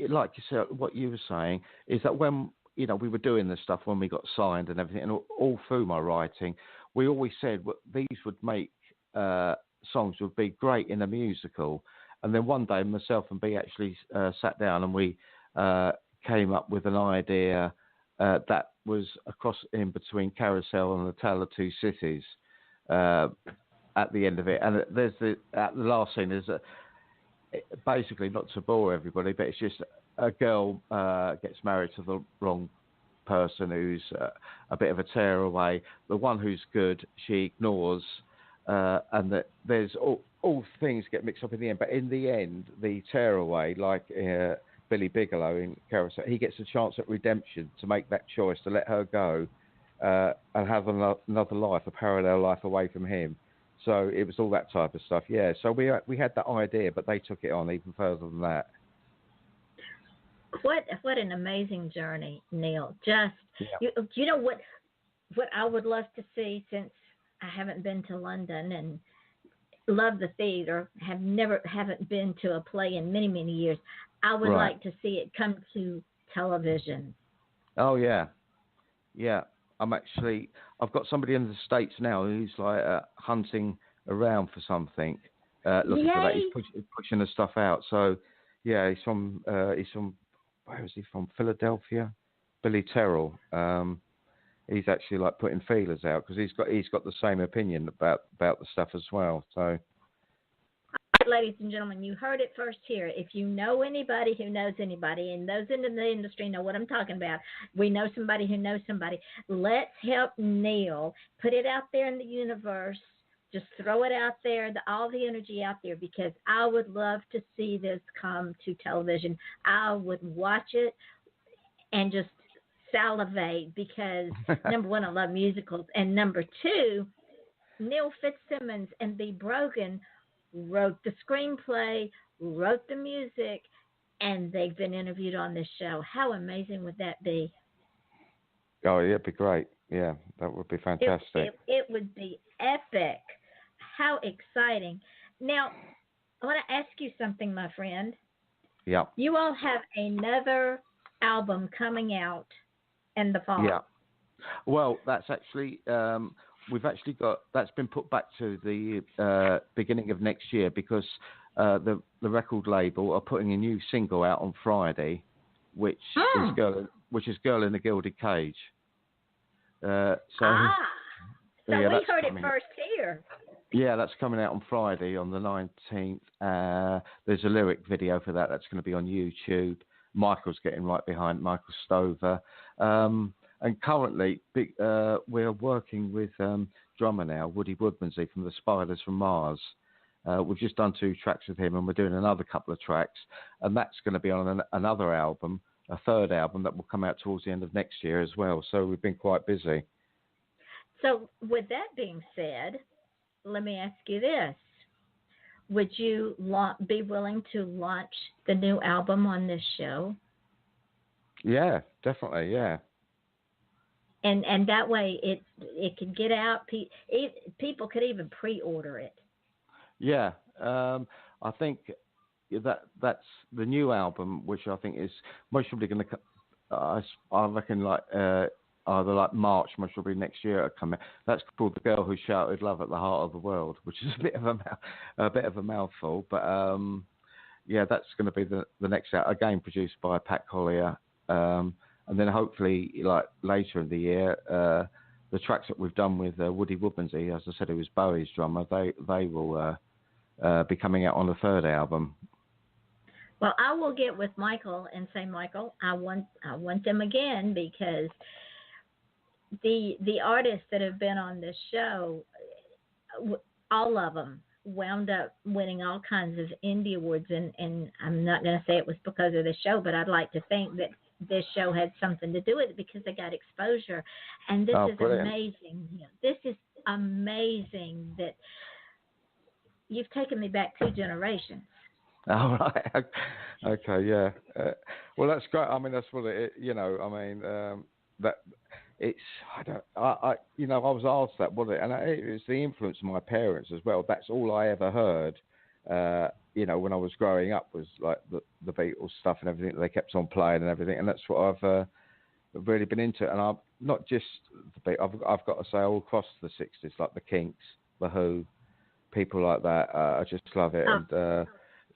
like you said, what you were saying is that when we were doing this stuff, when we got signed and everything, and all through my writing, we always said these would make songs would be great in a musical. And then one day, myself and B actually sat down and we came up with an idea that was a cross in between Carousel and the Tale of Two Cities at the end of it. And there's the last scene is basically, not to bore everybody, but it's just a girl gets married to the wrong person who's a bit of a tearaway. The one who's good, she ignores, and that there's all things get mixed up in the end. But in the end, the tearaway, like Billy Bigelow in Carousel, he gets a chance at redemption to make that choice to let her go and have another life, a parallel life away from him. So it was all that type of stuff. Yeah. So we had that idea, but they took it on even further than that. What an amazing journey, Neil. Just you know what I would love to see, since I haven't been to London and love the theater, haven't been to a play in many years. I would like to see it come to television. Oh yeah. I've got somebody in the States now who's like hunting around for something, looking for that. He's pushing the stuff out. So yeah, he's from where is he from? Philadelphia. Billy Terrell. He's actually like putting feelers out because he's got the same opinion about the stuff as well. So. Ladies and gentlemen, you heard it first here. If you know anybody who knows anybody, and those in the industry know what I'm talking about, we know somebody who knows somebody, let's help Neil put it out there in the universe. Just throw it out there, all the energy out there, because I would love to see this come to television. I would watch it and just salivate because, number one, I love musicals, and number two, Neil Fitzsimon and the Brogan wrote the screenplay, wrote the music, and they've been interviewed on this show. How amazing would that be? Oh, yeah, it'd be great. Yeah, that would be fantastic. It would be epic. How exciting. Now, I want to ask you something, my friend. Yeah. You all have another album coming out in the fall. Yeah. Well, that's actually... we've actually got that's been put back to the beginning of next year because the record label are putting a new single out on Friday, which is Girl in the Gilded Cage. So we heard it first here. Yeah, that's coming out on Friday on the 19th. There's a lyric video for that. That's going to be on YouTube. Michael's getting right behind Michael Stover. And currently, we're working with drummer now, Woody Woodmansey from the Spiders from Mars. We've just done 2 tracks with him, and we're doing another couple of tracks. And that's going to be on another album, a third album that will come out towards the end of next year as well. So we've been quite busy. So with that being said, let me ask you this. Would you be willing to launch the new album on this show? Yeah, definitely, yeah. And that way it could get out. People could even pre-order it. Yeah, I think that's the new album, which I think is most probably going to. I reckon like either like March, most probably next year it'll come out. That's called The Girl Who Shouted Love at the Heart of the World, which is a bit of a mouthful, but yeah, that's going to be the next out. Again, produced by Pat Collier. And then hopefully, like later in the year, the tracks that we've done with Woody Woodmansey, as I said, who was Bowie's drummer, they will be coming out on the third album. Well, I will get with Michael and say, Michael, I want them again, because the artists that have been on this show, all of them wound up winning all kinds of indie awards, and I'm not going to say it was because of the show, but I'd like to think that this show had something to do with it because they got exposure. And this is brilliant. Amazing. This is amazing that you've taken me back 2 generations. All right. Okay. Yeah. Well, that's great. I mean, that's what it. That it's. I was asked that, was it? And it's the influence of my parents as well. That's all I ever heard. When I was growing up was like the Beatles stuff and everything that they kept on playing and everything, and that's what I've really been into. And I'm not just the Beatles. I've got to say all across the 60s, like the Kinks, the Who, people like that. I just love it, and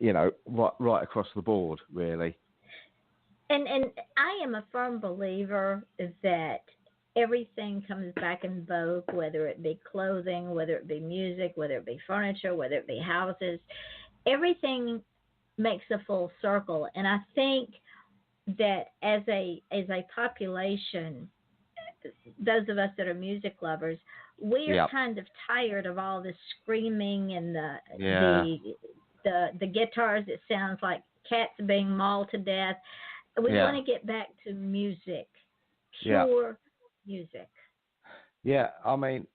right across the board, really. And I am a firm believer that everything comes back in vogue, whether it be clothing, whether it be music, whether it be furniture, whether it be houses. Everything makes a full circle, and I think that as a population, those of us that are music lovers, we are kind of tired of all the screaming and the guitars that sounds like cats being mauled to death. We want to get back to music, pure music. Yeah, I mean,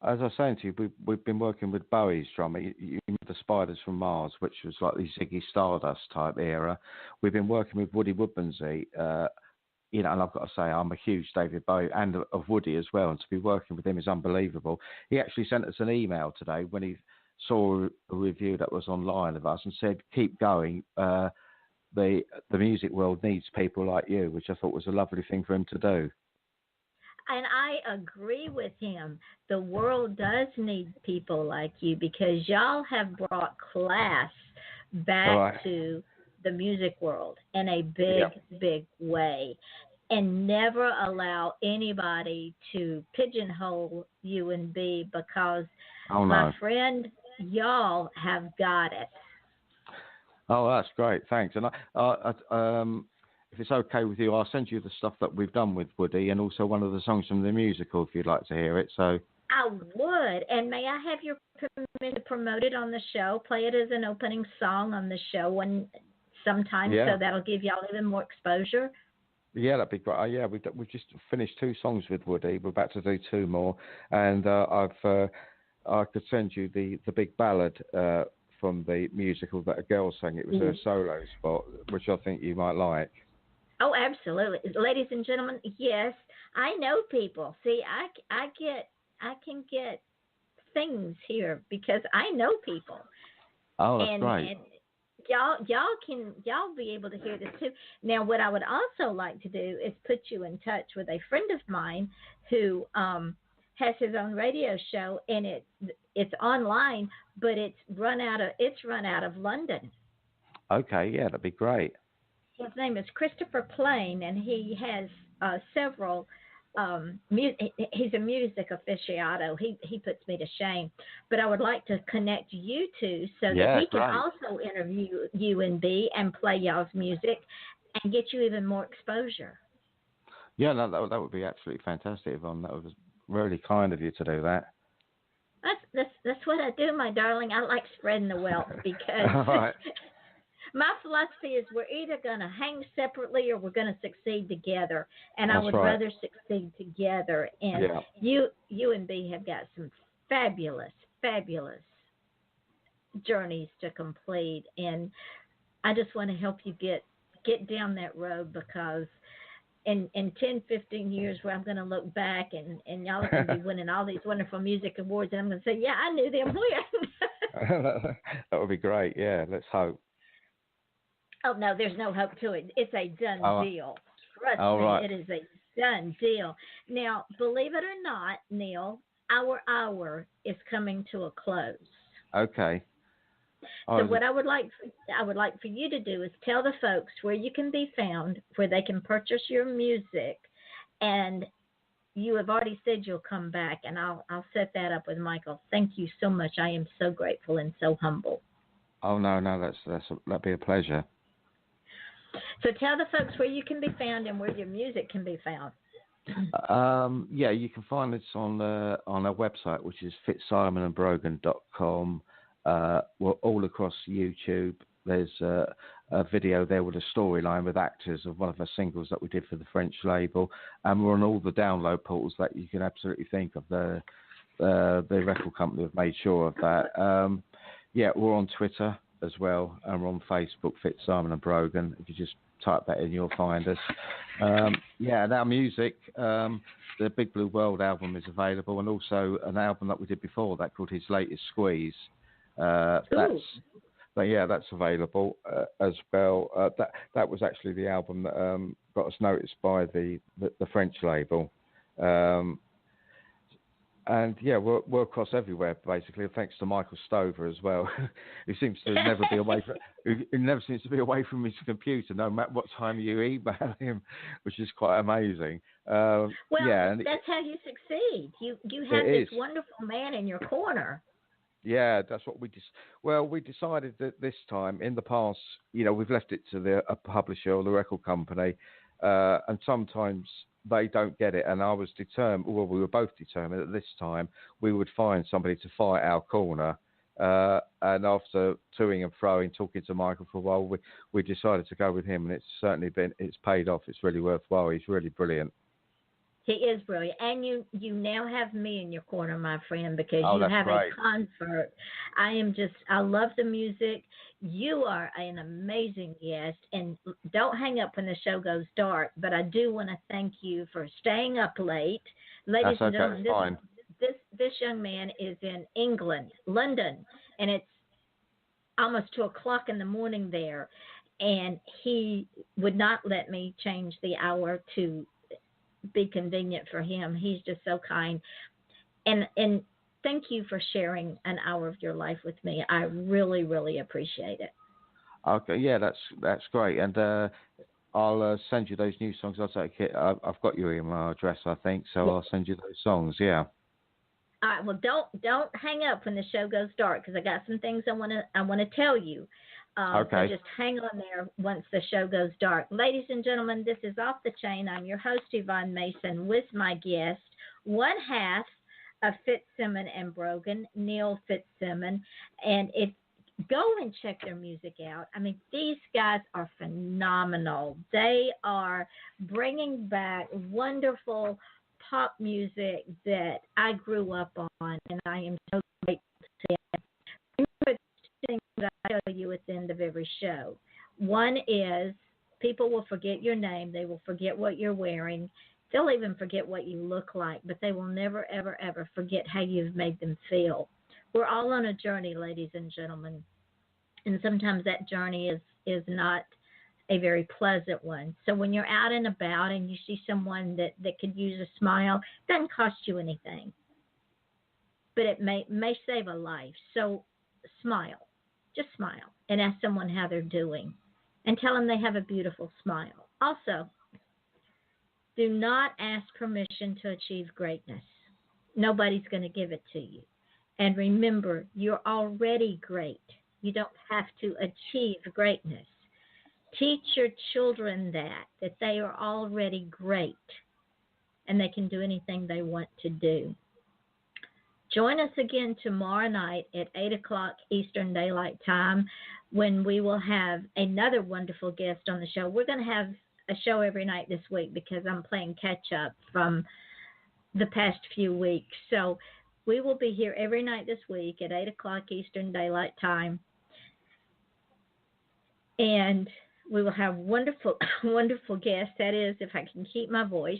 as I was saying to you, we've been working with Bowie's drummer. You remember the Spiders from Mars, which was like the Ziggy Stardust type era. We've been working with Woody Woodmansey, and I've got to say, I'm a huge David Bowie and of Woody as well, and to be working with him is unbelievable. He actually sent us an email today when he saw a review that was online of us and said, keep going. The music world needs people like you, which I thought was a lovely thing for him to do. And I agree with him. The world does need people like you because y'all have brought class back to the music world in a big way, and never allow anybody to pigeonhole you and B because, my friend, y'all have got it. Oh, that's great. Thanks. And if it's okay with you, I'll send you the stuff that we've done with Woody and also one of the songs from the musical if you'd like to hear it. So I would. And may I have your permission to promote it on the show? Play it as an opening song on the show sometime, so that'll give y'all even more exposure. Yeah, that'd be great. We've just finished 2 songs with Woody. We're about to do 2 more, and I could send you the big ballad from the musical that a girl sang. It was her solo spot, which I think you might like. Oh, absolutely, ladies and gentlemen. Yes, I know people. See, I can get things here because I know people. Oh, that's great. And y'all be able to hear this too. Now, what I would also like to do is put you in touch with a friend of mine who has his own radio show, and it's online, but it's run out of London. Okay, yeah, that'd be great. His name is Christopher Plain, and he has several. He's a music aficionado. He puts me to shame, but I would like to connect you two so that he can also interview you and B and play y'all's music and get you even more exposure. Yeah, no, that would be absolutely fantastic, Yvonne. That was really kind of you to do that. That's what I do, my darling. I like spreading the wealth because my philosophy is we're either going to hang separately or we're going to succeed together, and I would rather succeed together. And you and B have got some fabulous journeys to complete, and I just want to help you get down that road because in 10, 15 years where I'm going to look back and y'all are going to be winning all these wonderful music awards, and I'm going to say, yeah, I knew them when. That would be great. Yeah, let's hope. Oh, no, there's no hope to it. It's a done deal. Trust me, it is a done deal. Now, believe it or not, Neil, our hour is coming to a close. Okay. So what I would like for you to do is tell the folks where you can be found, where they can purchase your music, and you have already said you'll come back, and I'll set that up with Michael. Thank you so much. I am so grateful and so humble. Oh no, that'd be a pleasure. So tell the folks where you can be found and where your music can be found. You can find us on our website, which is fitzsimonandbrogan.com. We're all across YouTube. There's a video there with a storyline with actors of one of our singles that we did for the French label, and we're on all the download portals that you can absolutely think of. The record company have made sure of that. We're on Twitter as well, and we're on Facebook, Fitzsimon and Brogan. If you just type that in, you'll find us. And our music, the Big Blue World album is available, and also an album that we did before that called His Latest Squeeze. That's available as well. That was actually the album that got us noticed by the French label. And yeah, we're across everywhere basically. Thanks to Michael Stover as well, who seems to never be away from who never seems to be away from his computer, no matter what time you email him, which is quite amazing. Well, yeah, that's how you succeed. You have this wonderful man in your corner. Yeah, that's what we we decided that this time. In the past, we've left it to a publisher or the record company, and sometimes they don't get it. And I was determined. Well, we were both determined that this time we would find somebody to fight our corner. And after toing and froing, talking to Michael for a while, we decided to go with him, and it's paid off. It's really worthwhile. He's really brilliant. He is brilliant. And you now have me in your corner, my friend, because you have great. a concert. I love the music. You are an amazing guest. And don't hang up when the show goes dark, but I do want to thank you for staying up late. Ladies and gentlemen, this young man is in England, London, and it's almost 2 o'clock in the morning there. And he would not let me change the hour to be convenient for him. He's just so kind, and thank you for sharing an hour of your life with me. I really, really appreciate it. Okay, yeah, that's great, and I'll send you those new songs. I'll take it. I've got your email address, I think, so yeah. I'll send you those songs. Yeah. All right. Well, don't hang up when the show goes dark, because I got some things I want to tell you. Okay. So just hang on there once the show goes dark. Ladies and gentlemen, this is Off the Chain. I'm your host, Yvonne Mason, with my guest, one half of Fitzsimon and Brogan, Neil Fitzsimon. And go and check their music out. I mean, these guys are phenomenal. They are bringing back wonderful pop music that I grew up on, and I am so grateful to them. Things that I tell you at the end of every show. One is people will forget your name. They will forget what you're wearing. They'll even forget what you look like, but they will never, ever, ever forget how you've made them feel. We're all on a journey, ladies and gentlemen, and sometimes that journey is not a very pleasant one. So when you're out and about and you see someone that could use a smile, it doesn't cost you anything, but it may save a life. So smile. Just smile and ask someone how they're doing and tell them they have a beautiful smile. Also, do not ask permission to achieve greatness. Nobody's going to give it to you. And remember, you're already great. You don't have to achieve greatness. Teach your children that they are already great and they can do anything they want to do. Join us again tomorrow night at 8 o'clock Eastern Daylight Time, when we will have another wonderful guest on the show. We're going to have a show every night this week because I'm playing catch up from the past few weeks. So we will be here every night this week at 8 o'clock Eastern Daylight Time. And we will have wonderful, wonderful guests. That is, if I can keep my voice.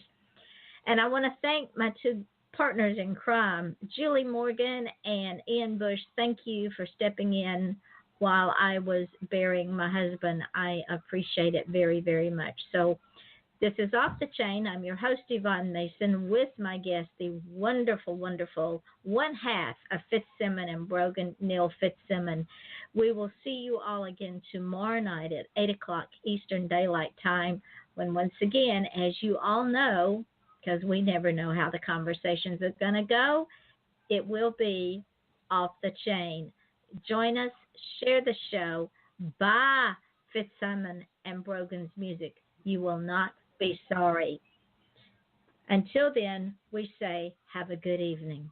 And I want to thank my two partners in crime, Julie Morgan and Ian Bush. Thank you for stepping in while I was burying my husband. I appreciate it very, very much. So this is Off the Chain. I'm your host, Yvonne Mason, with my guest, the wonderful, wonderful one half of Fitzsimon and Brogan, Neil Fitzsimon. We will see you all again tomorrow night at 8 o'clock Eastern Daylight Time, when once again, as you all know, because we never know how the conversations are going to go, it will be Off the Chain. Join us, share the show, buy Fitzsimon and Brogan's music. You will not be sorry. Until then, we say have a good evening.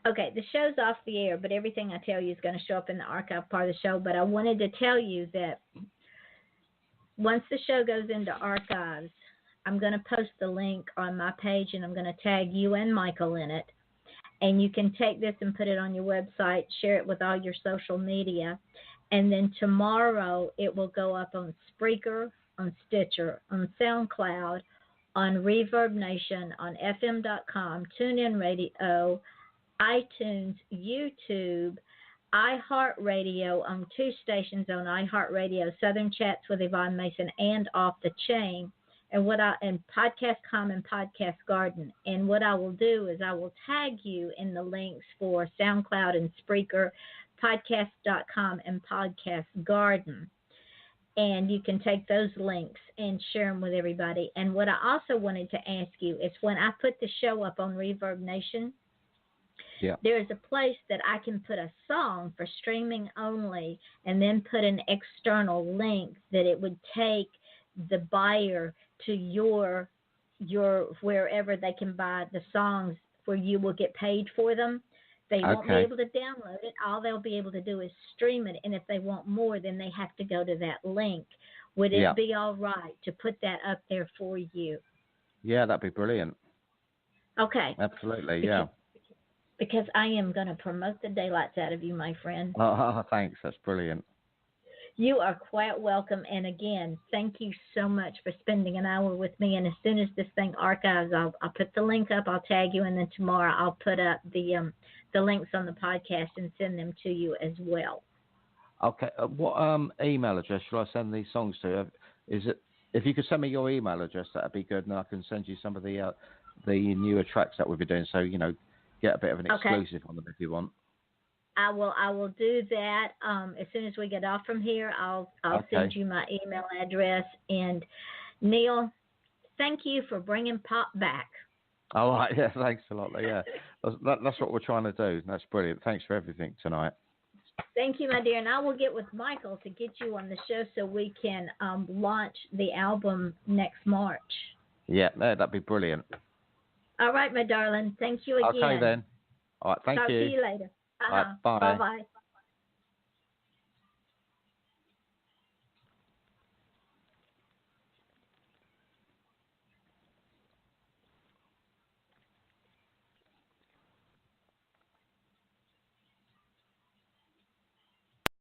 Okay, the show's off the air, but everything I tell you is going to show up in the archive part of the show. But I wanted to tell you that once the show goes into archives, I'm going to post the link on my page, and I'm going to tag you and Michael in it. And you can take this and put it on your website, share it with all your social media. And then tomorrow it will go up on Spreaker, on Stitcher, on SoundCloud, on Reverb Nation, on FM.com, TuneIn Radio, iTunes, YouTube, iHeartRadio on 2 stations on iHeartRadio, Southern Chats with Yvonne Mason and Off the Chain, and Podcast.com and Podcast Garden. And what I will do is I will tag you in the links for SoundCloud and Spreaker, Podcast.com and Podcast Garden. And you can take those links and share them with everybody. And what I also wanted to ask you is when I put the show up on Reverb Nation, there's a place that I can put a song for streaming only and then put an external link that it would take the buyer to your wherever they can buy the songs where you will get paid for them. They won't be able to download it. All they'll be able to do is stream it. And if they want more, then they have to go to that link. Would it be all right to put that up there for you? Yeah, that'd be brilliant. Okay. Absolutely, yeah. Because I am going to promote the daylights out of you, my friend. Oh, thanks. That's brilliant. You are quite welcome. And again, thank you so much for spending an hour with me. And as soon as this thing archives, I'll put the link up. I'll tag you. And then tomorrow I'll put up the links on the podcast and send them to you as well. Okay. What email address should I send these songs to? Is it, if you could send me your email address, that'd be good. And I can send you some of the newer tracks that we'll be doing. So, get a bit of an exclusive on them if you want. I will do that as soon as we get off from here. I'll send you my email address. And Neil, thank you for bringing pop back. All right, yeah, thanks a lot. Yeah, that's what we're trying to do. That's brilliant. Thanks for everything tonight. Thank you, my dear. And I will get with Michael to get you on the show so we can launch the album next March. Yeah, that'd be brilliant. All right, my darling. Thank you again. Okay, then. All right, thank you. Talk to you later. All right, bye. Bye-bye.